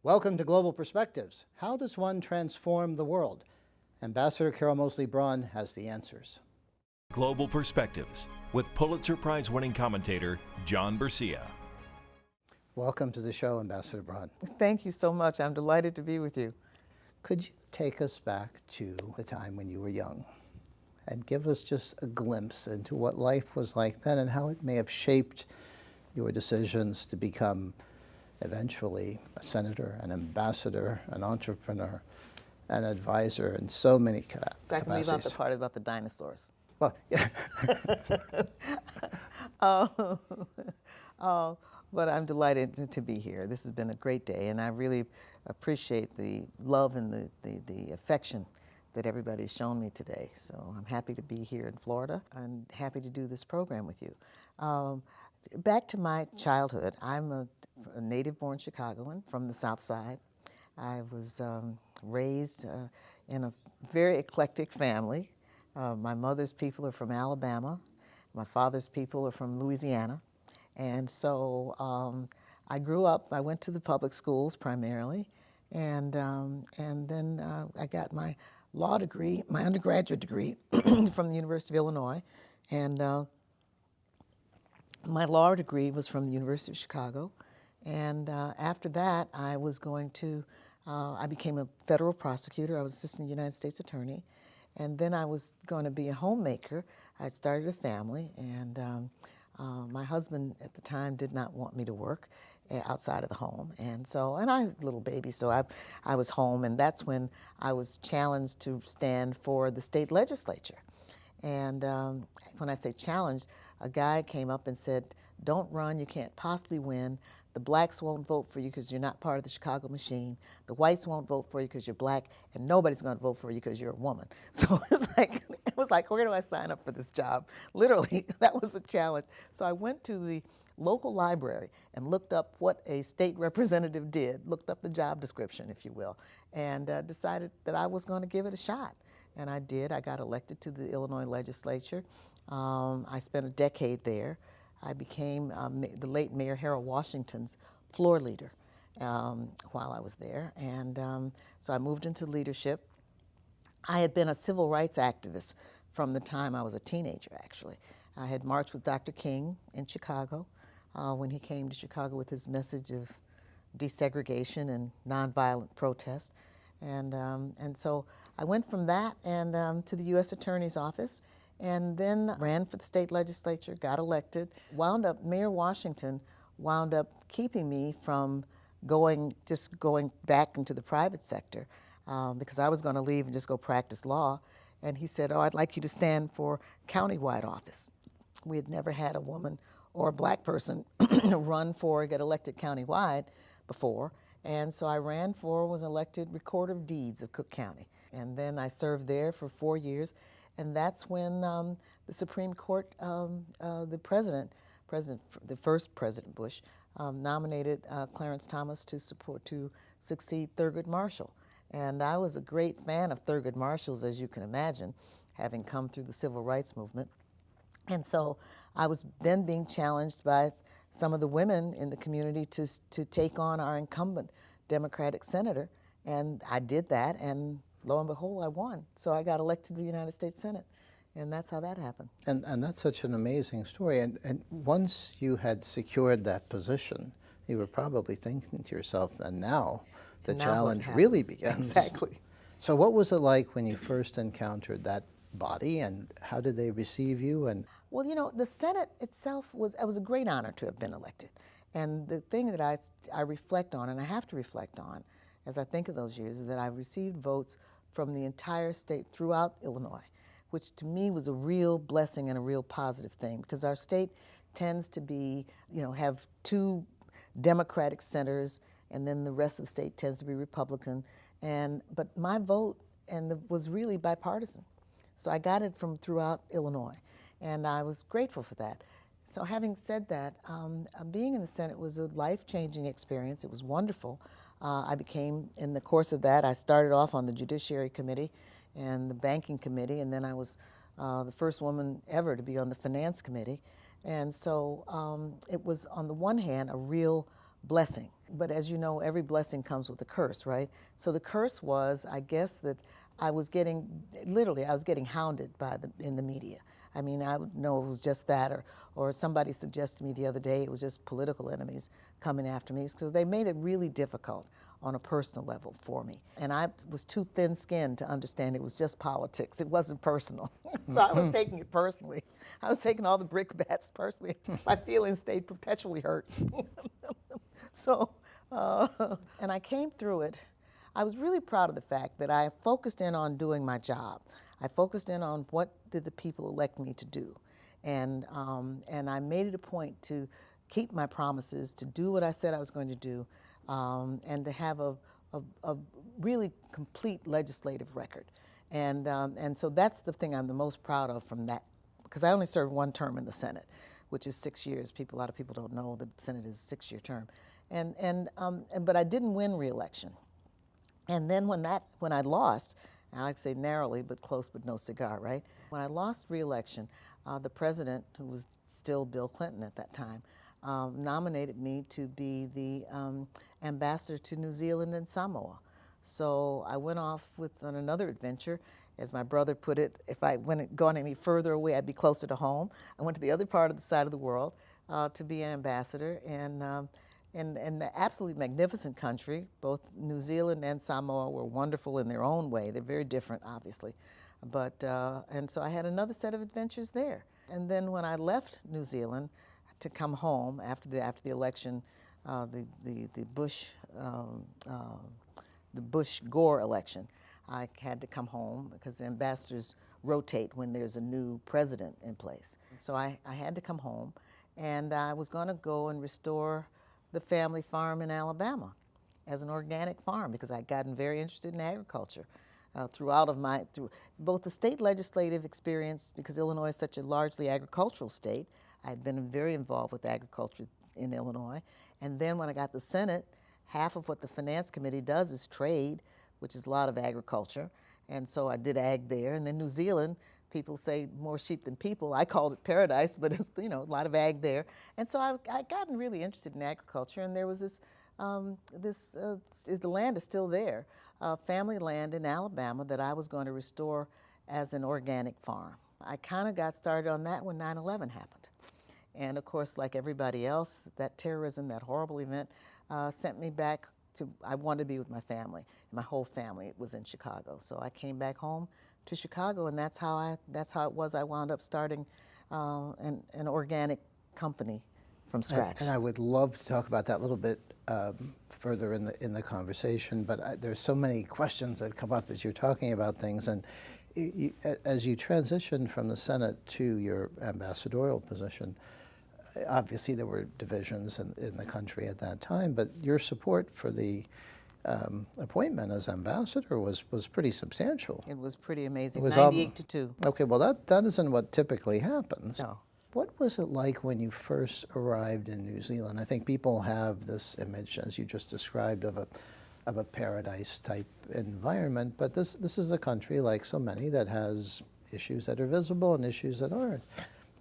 Welcome to Global Perspectives. How does one transform the world? Ambassador Carol Moseley Braun has the answers. Global Perspectives with Pulitzer Prize-winning commentator John Bercia. Welcome to the show, Ambassador Braun. Thank you so much. I'm delighted to be with you. Could you take us back to the time when you were young and give us just a glimpse into what life was like then and how it may have shaped your decisions to become eventually a senator, an ambassador, an entrepreneur, an advisor, and so many capacities. So I can leave out the part about the dinosaurs. Well, yeah. But I'm delighted to be here. This has been a great day, and I really appreciate the love and the affection that everybody's shown me today. So I'm happy to be here in Florida and happy to do this program with you. Back to my childhood, I'm a native-born Chicagoan from the South Side. I was raised in a very eclectic family. My mother's people are from Alabama. My father's people are from Louisiana. And so I grew up, I went to the public schools primarily, and then I got my law degree, my undergraduate degree from the University of Illinois. And my law degree was from the University of Chicago. And after that, I was going to, I became a federal prosecutor. I was assistant United States attorney. And then I was going to be a homemaker. I started a family, and my husband at the time did not want me to work outside of the home. And so, and I had a little baby, so I was home, and that's when I was challenged to stand for the state legislature. And when I say challenged, a guy came up and said, "Don't run, you can't possibly win. The blacks won't vote for you because you're not part of the Chicago machine. The whites won't vote for you because you're black, and nobody's going to vote for you because you're a woman." So it was like, where do I sign up for this job? Literally, that was the challenge. So I went to the local library and looked up what a state representative did, looked up the job description, if you will, and decided that I was going to give it a shot. And I did. I got elected to the Illinois legislature. I spent a decade there. I became the late Mayor Harold Washington's floor leader while I was there. And so I moved into leadership. I had been a civil rights activist from the time I was a teenager, actually. I had marched with Dr. King in Chicago when he came to Chicago with his message of desegregation and nonviolent protest. And so I went from that and to the U.S. Attorney's Office, and then ran for the state legislature, got elected, Mayor Washington wound up keeping me from going back into the private sector because I was going to leave and just go practice law. And he said, "Oh, I'd like you to stand for countywide office." We had never had a woman or a black person run for or get elected countywide before. And so I was elected Recorder of Deeds of Cook County. And then I served there for 4 years. And that's when the Supreme Court, the first President Bush, nominated Clarence Thomas to succeed Thurgood Marshall. And I was a great fan of Thurgood Marshall's, as you can imagine, having come through the civil rights movement. And so I was then being challenged by some of the women in the community to take on our incumbent Democratic senator. And I did that, and lo and behold, I won. So I got elected to the United States Senate, and that's how that happened. And that's such an amazing story. And once you had secured that position, you were probably thinking to yourself, and now the challenge really begins. Exactly. So what was it like when you first encountered that body, and how did they receive you? And well, you know, the Senate itself it was a great honor to have been elected. And the thing that I reflect on, and I have to reflect on as I think of those years, is that I received votes from the entire state throughout Illinois, which to me was a real blessing and a real positive thing, because our state tends to be, have two Democratic centers, and then the rest of the state tends to be Republican. But my vote was really bipartisan. So I got it from throughout Illinois, and I was grateful for that. So having said that, being in the Senate was a life-changing experience. It was wonderful. I became, in the course of that, I started off on the Judiciary Committee and the Banking Committee, and then I was the first woman ever to be on the Finance Committee. And so it was, on the one hand, a real blessing. But as you know, every blessing comes with a curse, right? So the curse was, I guess, that I was getting, literally, I was getting hounded in the media. I mean, I would know it was just that, or somebody suggested to me the other day it was just political enemies coming after me, because they made it really difficult on a personal level for me. And I was too thin-skinned to understand it was just politics. It wasn't personal. So I was taking it personally. I was taking all the brickbats personally. My feelings stayed perpetually hurt. So, and I came through it. I was really proud of the fact that I focused in on doing my job. I focused in on what did the people elect me to do. And I made it a point to keep my promises, to do what I said I was going to do, and to have a really complete legislative record. And so that's the thing I'm the most proud of from that, because I only served one term in the Senate, which is 6 years. A lot of people don't know the Senate is a 6-year term. But I didn't win re-election. And then when I lost, and I'd say narrowly, but close but no cigar, right? When I lost re-election, the president, who was still Bill Clinton at that time, nominated me to be the ambassador to New Zealand and Samoa. So I went off on another adventure. As my brother put it, if I gone any further away, I'd be closer to home. I went to the other part of the side of the world to be an ambassador, and the absolutely magnificent country. Both New Zealand and Samoa were wonderful in their own way. They're very different, obviously. But, and so I had another set of adventures there. And then when I left New Zealand to come home after the election, the Bush-Gore election, I had to come home because the ambassadors rotate when there's a new president in place. So I had to come home, and I was going to go and restore the family farm in Alabama as an organic farm, because I'd gotten very interested in agriculture through both the state legislative experience, because Illinois is such a largely agricultural state. I'd been very involved with agriculture in Illinois. And then when I got the Senate, half of what the Finance Committee does is trade, which is a lot of agriculture. And so I did ag there. And then New Zealand, people say more sheep than people. I called it paradise, but it's, a lot of ag there. And so I gotten really interested in agriculture, and there was the land is still there, family land in Alabama that I was going to restore as an organic farm. I kind of got started on that when 9/11 happened. And of course, like everybody else, that terrorism, that horrible event, sent me back to, I wanted to be with my family. My whole family was in Chicago. So I came back home to Chicago, and that's how it was. I wound up starting an organic company from scratch. And I would love to talk about that a little bit further in the conversation, but there's so many questions that come up as you're talking about things. And as you transitioned from the Senate to your ambassadorial position, obviously there were divisions in the country at that time, but your support for the appointment as ambassador was pretty substantial. It was pretty amazing, It was 98 to 2. Okay, well that isn't what typically happens. No. What was it like when you first arrived in New Zealand? I think people have this image, as you just described, of a paradise-type environment, but this is a country, like so many, that has issues that are visible and issues that aren't.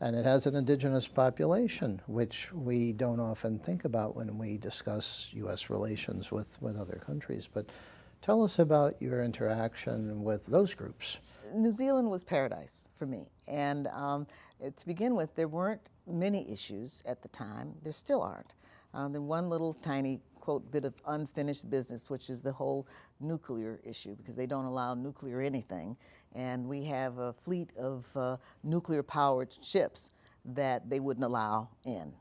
And it has an indigenous population, which we don't often think about when we discuss U.S. relations with other countries. But tell us about your interaction with those groups. New Zealand was paradise for me. And to begin with, there weren't many issues at the time. There still aren't. The one little tiny, quote, bit of unfinished business, which is the whole nuclear issue, because they don't allow nuclear anything. And we have a fleet of nuclear-powered ships that they wouldn't allow in.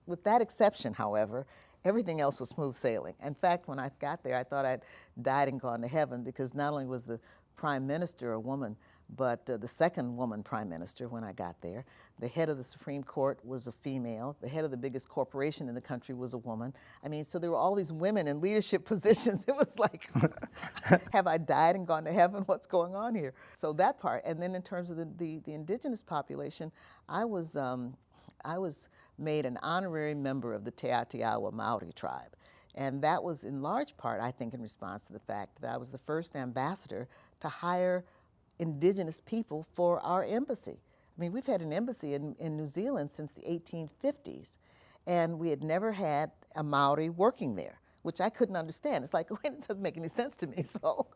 With that exception, however, everything else was smooth sailing. In fact, when I got there, I thought I'd died and gone to heaven, because not only was the prime minister a woman, but the second woman prime minister when I got there. The head of the Supreme Court was a female. The head of the biggest corporation in the country was a woman. I mean, so there were all these women in leadership positions. It was like, have I died and gone to heaven? What's going on here? So that part. And then in terms of the indigenous population, I was made an honorary member of the Te Atiawa Maori tribe. And that was in large part, I think, in response to the fact that I was the first ambassador to hire indigenous people for our embassy. I mean, we've had an embassy in New Zealand since the 1850s. and we had never had a Maori working there, which I couldn't understand. It's like, wait, it doesn't make any sense to me. So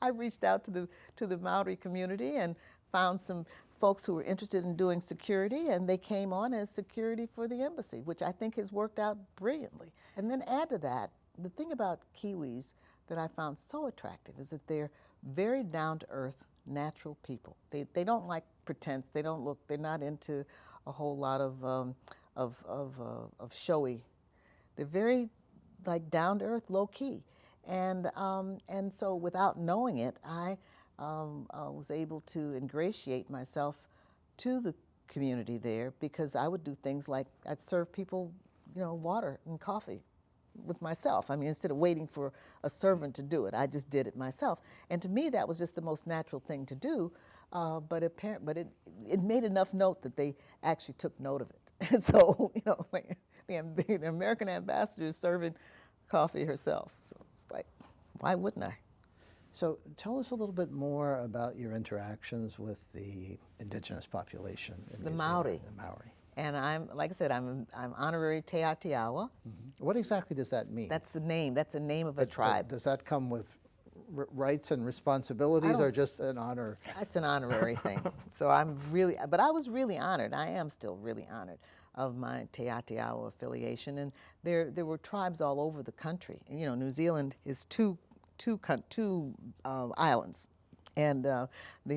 I reached out to the Maori community and found some folks who were interested in doing security, and they came on as security for the embassy, which I think has worked out brilliantly. And then add to that, the thing about Kiwis that I found so attractive is that they're very down-to-earth, natural people. They don't like pretense. They don't look. They're not into a whole lot of showy. They're very like down-to-earth, low-key, and so without knowing it, I was able to ingratiate myself to the community there, because I would do things like I'd serve people, water and coffee with myself. I mean, instead of waiting for a servant to do it, I just did it myself. And to me, that was just the most natural thing to do. But it made enough note that they actually took note of it. And so, like the American ambassador is serving coffee herself. So it's like, why wouldn't I? So tell us a little bit more about your interactions with the indigenous population in The New Maori. Zealand, the Maori. And like I said, I'm honorary Te Atiawa. What exactly does that mean? That's the name. That's the name of a tribe. Does that come with rights and responsibilities, or just an honor? That's an honorary thing. So but I was really honored. I am still really honored of my Te Atiawa affiliation. And there were tribes all over the country. And, New Zealand is two islands. And the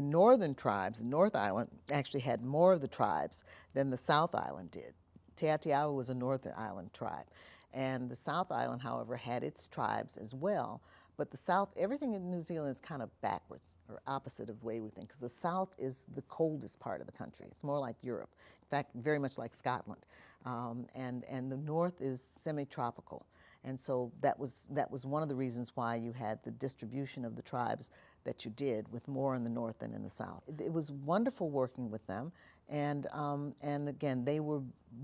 northern tribes, the North Island, actually had more of the tribes than the South Island did. Te Atiawa was a North Island tribe. And the South Island, however, had its tribes as well. But the South, everything in New Zealand is kind of backwards, or opposite of the way we think, because the South is the coldest part of the country. It's more like Europe, in fact, very much like Scotland. And the North is semi-tropical. And so that was one of the reasons why you had the distribution of the tribes that you did, with more in the North than in the South. It was wonderful working with them, and again, they were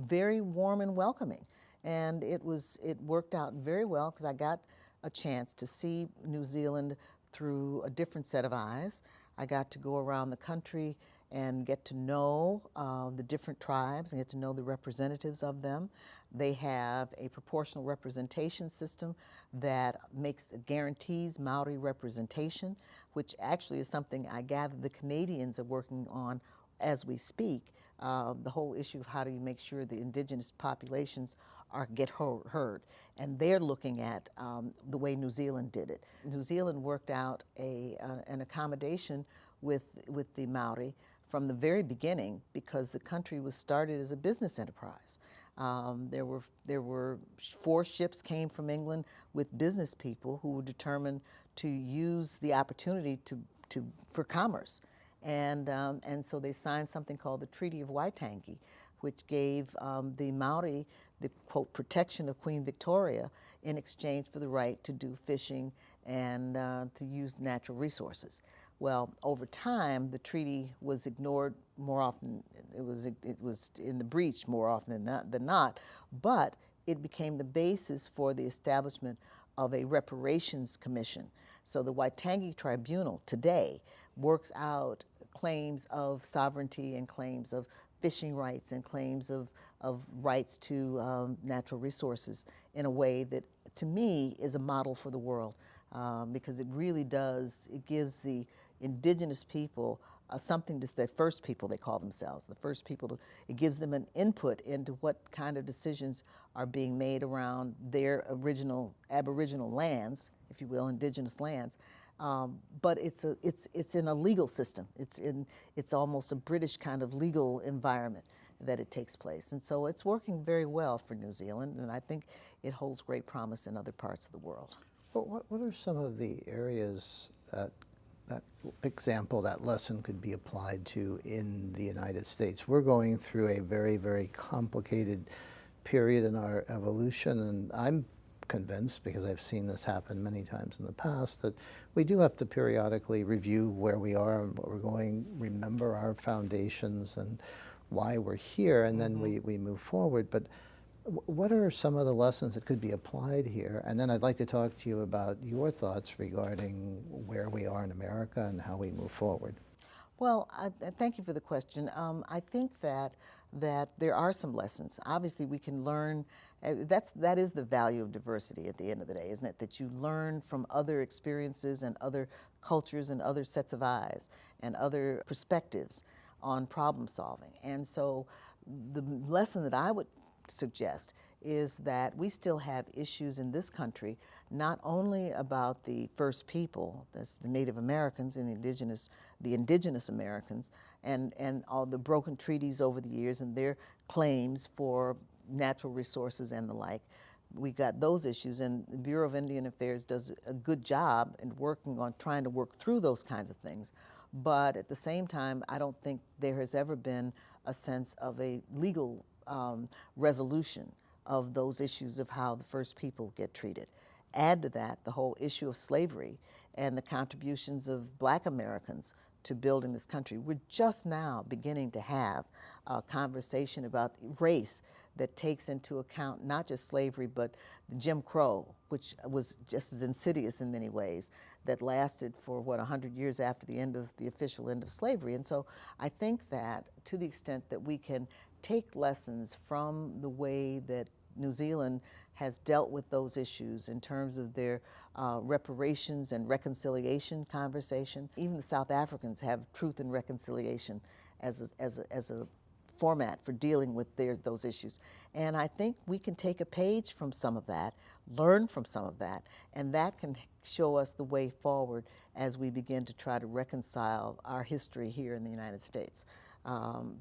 very warm and welcoming, and it worked out very well, because I got a chance to see New Zealand through a different set of eyes. I got to go around the country and get to know the different tribes and get to know the representatives of them. They have a proportional representation system that guarantees Maori representation, which actually is something I gather the Canadians are working on as we speak. The whole issue of how do you make sure the indigenous populations get heard. And they're looking at the way New Zealand did it. New Zealand worked out an accommodation with the Maori from the very beginning, because the country was started as a business enterprise. There were 4 ships came from England with business people who were determined to use the opportunity for commerce. And so they signed something called the Treaty of Waitangi, which gave the Maori the, quote, protection of Queen Victoria in exchange for the right to do fishing and to use natural resources. Well, over time, the treaty was ignored more often. It was in the breach more often than not, but it became the basis for the establishment of a reparations commission. So the Waitangi Tribunal today works out claims of sovereignty and claims of fishing rights and claims of rights to natural resources in a way that, to me, is a model for the world, because it really does, it gives the indigenous people something to, the first people they call themselves, the first people it gives them an input into what kind of decisions are being made around their aboriginal lands, if you will, indigenous lands. But it's in a legal system. It's almost a British kind of legal environment that it takes place. And so it's working very well for New Zealand, and I think it holds great promise in other parts of the world. But what are some of the areas that example, that lesson could be applied to in the United States? We're going through a very, very complicated period in our evolution, and I'm convinced, because I've seen this happen many times in the past, that we do have to periodically review where we are and what we're going, remember our foundations and why we're here, and then we move forward. But what are some of the lessons that could be applied here? And then I'd like to talk to you about your thoughts regarding where we are in America and how we move forward. Well, thank you for the question. I think that that there are some lessons. Obviously, we can learn. That is the value of diversity at the end of the day, isn't it? That you learn from other experiences and other cultures and other sets of eyes and other perspectives on problem solving. And so the lesson that I would suggest is that we still have issues in this country, not only about the first people, that's the Native Americans and the indigenous Americans, and all the broken treaties over the years and their claims for natural resources and the like. We got those issues, and the Bureau of Indian Affairs does a good job in working on trying to work through those kinds of things. But at the same time, I don't think there has ever been a sense of a legal resolution of those issues of how the first people get treated. Add to that the whole issue of slavery and the contributions of Black Americans to building this country. We're just now beginning to have a conversation about race that takes into account not just slavery, but the Jim Crow, which was just as insidious in many ways, that lasted for, 100 years after the official end of slavery. And so I think that to the extent that we can take lessons from the way that New Zealand has dealt with those issues in terms of their reparations and reconciliation conversation. Even the South Africans have truth and reconciliation as a format for dealing with those issues. And I think we can take a page from some of that, learn from some of that, and that can show us the way forward as we begin to try to reconcile our history here in the United States.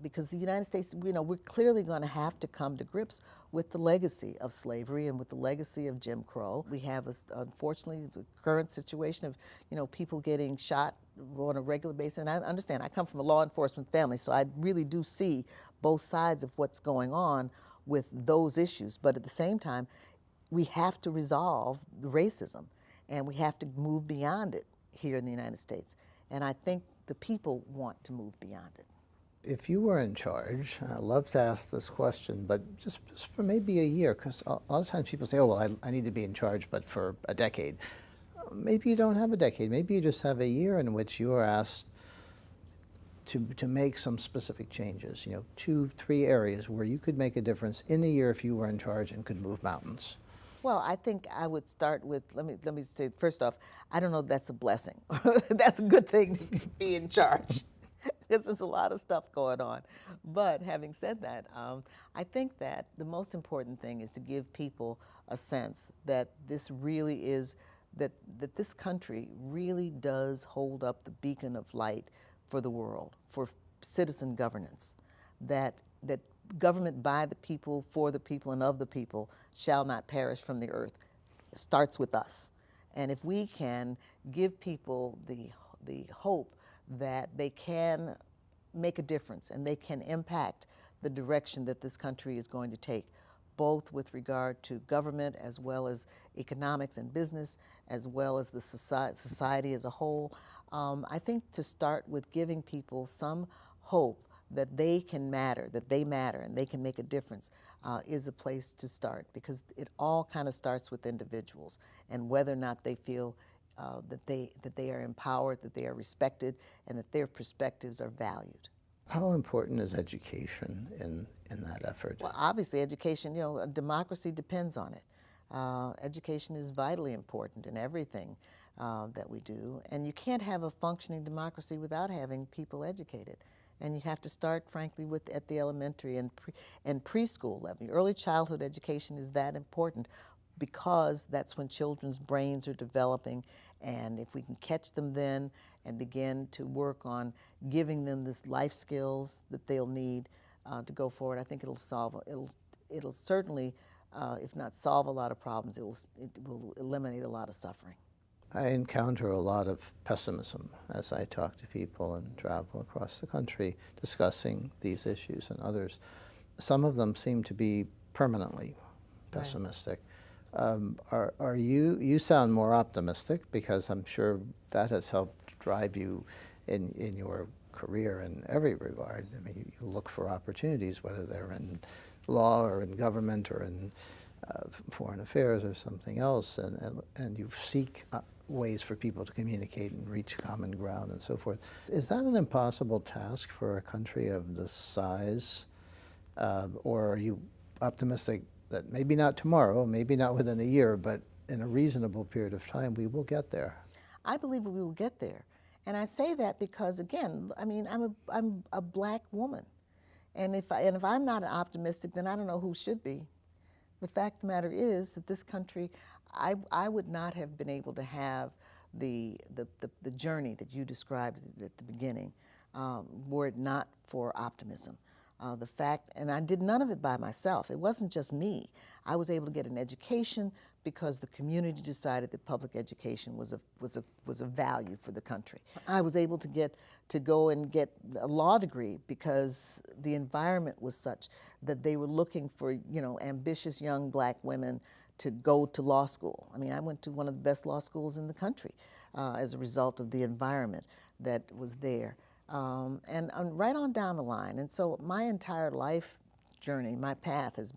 Because the United States, we're clearly going to have to come to grips with the legacy of slavery and with the legacy of Jim Crow. We have, unfortunately, the current situation of, people getting shot on a regular basis. And I understand, I come from a law enforcement family, so I really do see both sides of what's going on with those issues. But at the same time, we have to resolve the racism, and we have to move beyond it here in the United States. And I think the people want to move beyond it. If you were in charge, I'd love to ask this question, but just for maybe a year, because a lot of times people say, oh, well, I need to be in charge, but for a decade. Maybe you don't have a decade. Maybe you just have a year in which you are asked to make some specific changes, 2, 3 areas where you could make a difference in a year if you were in charge and could move mountains. Well, I think I would start with, let me say, first off, I don't know if that's a blessing. That's a good thing to be in charge, because there's a lot of stuff going on. But having said that, I think that the most important thing is to give people a sense that this really is, that this country really does hold up the beacon of light for the world, for citizen governance, that government by the people, for the people, and of the people shall not perish from the earth. It starts with us. And if we can give people the hope that they can make a difference and they can impact the direction that this country is going to take, both with regard to government as well as economics and business, as well as the society as a whole, I think to start with giving people some hope that they can matter, that they matter, and they can make a difference is a place to start, because it all kind of starts with individuals and whether or not they feel that they are empowered, that they are respected, and that their perspectives are valued. How important is education in that effort? Well, obviously, education, a democracy depends on it. Education is vitally important in everything that we do, and you can't have a functioning democracy without having people educated. And you have to start, frankly, at the elementary and preschool level. Early childhood education is that important because that's when children's brains are developing, and if we can catch them then and begin to work on giving them this life skills that they'll need to go forward, I think it'll certainly, if not solve a lot of problems, it will eliminate a lot of suffering. I encounter a lot of pessimism as I talk to people and travel across the country discussing these issues and others. Some of them seem to be permanently pessimistic. Right. You sound more optimistic, because I'm sure that has helped drive you in your career in every regard. I mean, you look for opportunities, whether they're in law or in government or in foreign affairs or something else, and you seek ways for people to communicate and reach common ground and so forth. Is that an impossible task for a country of this size Or are you optimistic that maybe not tomorrow, maybe not within a year, but in a reasonable period of time, we will get there? I believe we will get there. And I say that because, again, I mean, I'm a black woman. And if I'm not optimistic, then I don't know who should be. The fact of the matter is that this country, I would not have been able to have the journey that you described at the beginning were it not for optimism. The fact, and I did none of it by myself. It wasn't just me. I was able to get an education because the community decided that public education was a value for the country. I was able to go and get a law degree because the environment was such that they were looking for, you know, ambitious young black women to go to law school. I mean, I went to one of the best law schools in the country as a result of the environment that was there. And right on down the line. And so my entire life journey, my path has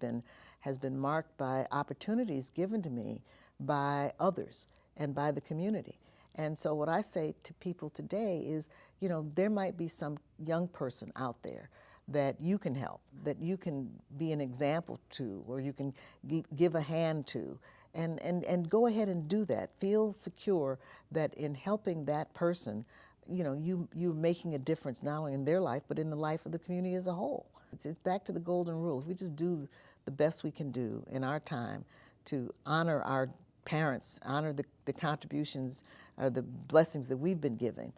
been marked by opportunities given to me by others and by the community. And so what I say to people today is, you know, there might be some young person out there that you can help, that you can be an example to, or you can give a hand to, and go ahead and do that. Feel secure that in helping that person, you know, you're making a difference not only in their life, but in the life of the community as a whole. It's back to the golden rule. If we just do the best we can do in our time to honor our parents, honor the contributions, the blessings that we've been given,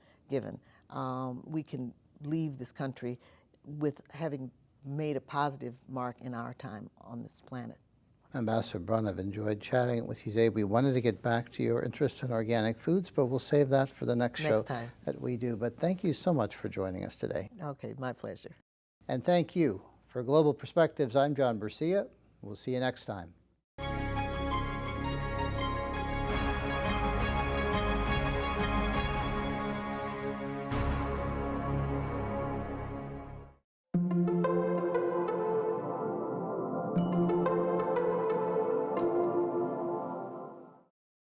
we can leave this country with having made a positive mark in our time on this planet. Ambassador Brunn, I've enjoyed chatting with you today. We wanted to get back to your interest in organic foods, but we'll save that for the next show time that we do. But thank you so much for joining us today. Okay, my pleasure. And thank you. For Global Perspectives, I'm John Bercia. We'll see you next time.